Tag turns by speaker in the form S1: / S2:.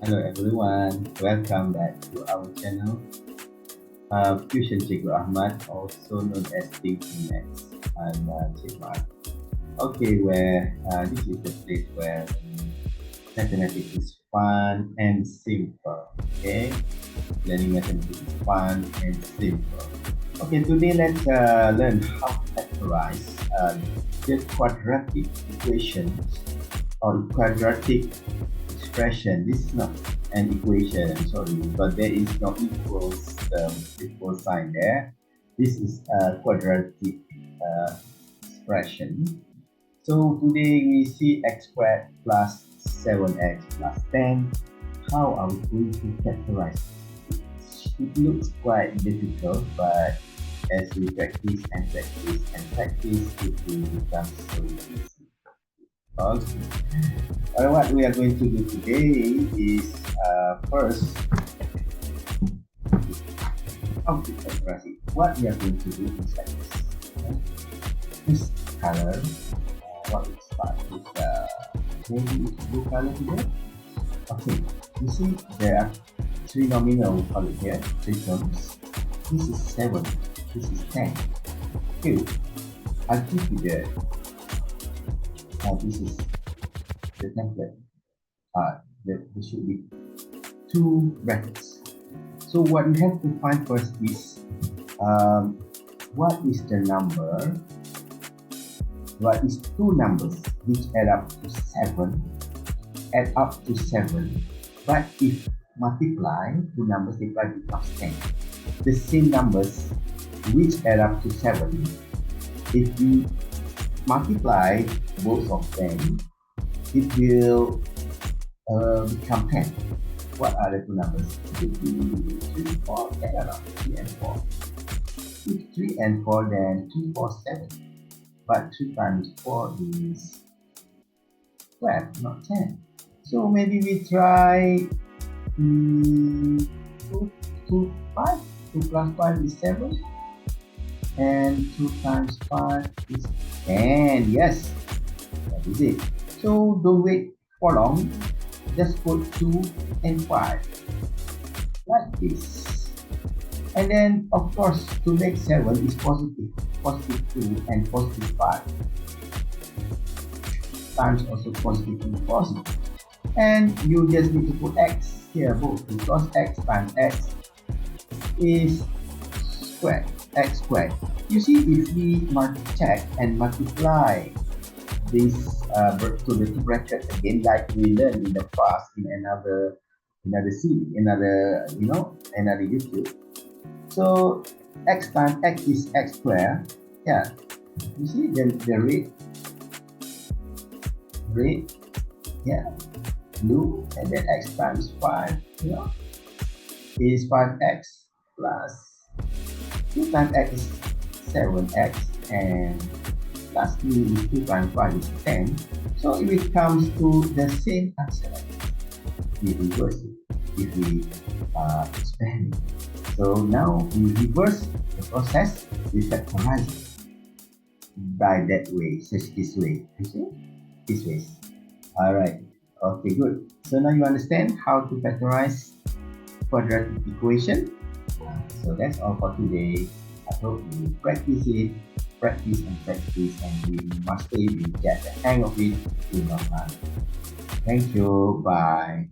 S1: Hello everyone, welcome back to our channel. Fusion Cikgu Ahmad, also known as Thinking Maths. I'm Cik Mat. Okay, where this is the place where mathematics is fun and simple. Okay, learning mathematics is fun and simple. Okay, today let's learn how to factorize the quadratic equations or quadratic expression. This is not an equation, sorry, but there is no equal sign there. This is a quadratic expression. So today we see x squared plus 7x plus 10. How are we going to factorize? It looks quite difficult, but as we practice and practice and practice, it will become so easy. Okay. What we are going to do today is first how to factorize it. What we are going to do is like this. Okay? This color, what we start with maybe blue color here. Okay, you see there are three nominal color here, three terms. This is 7, this is 10. Okay, I'll give you this is the template. There should be two brackets. So what we have to find first is what is the number, what is two numbers which add up to 7, but if multiply two numbers, they becomes 10. The same numbers which add up to 7, if we multiply both of them, it will become 10. What are the two numbers? 3, 4, add around 3 and 4. If 3 and 4, then 3, 4, 7. But 3 times 4 is 12, not 10. So maybe we try 2, 5. 2 plus 5 is 7. And 2 times 5 is 10. Yes, that is it. So don't wait for long. Just put 2 and 5 like this. And then of course to make 7 is positive 2 and positive 5 times also positive and positive. And you just need to put x here both, because x times x is squared, x squared. You see, if we check and multiply this to the two brackets again, like we learned in the past in another series, another YouTube. So x times x is x squared. Yeah, you see the red, yeah, blue, and then x times 5, is 5x plus 2 times x is 7x, and lastly is 2 times 5 is 10. So if it comes to the same answer, we reverse it if we expand it. So now we reverse the process, we factorize it by that way, this way. You see? This way. Alright. Okay, good. So now you understand how to factorize quadratic equation. So that's all for today. I hope you practice it, and we master it, we get the hang of it in no time. Thank you. Bye.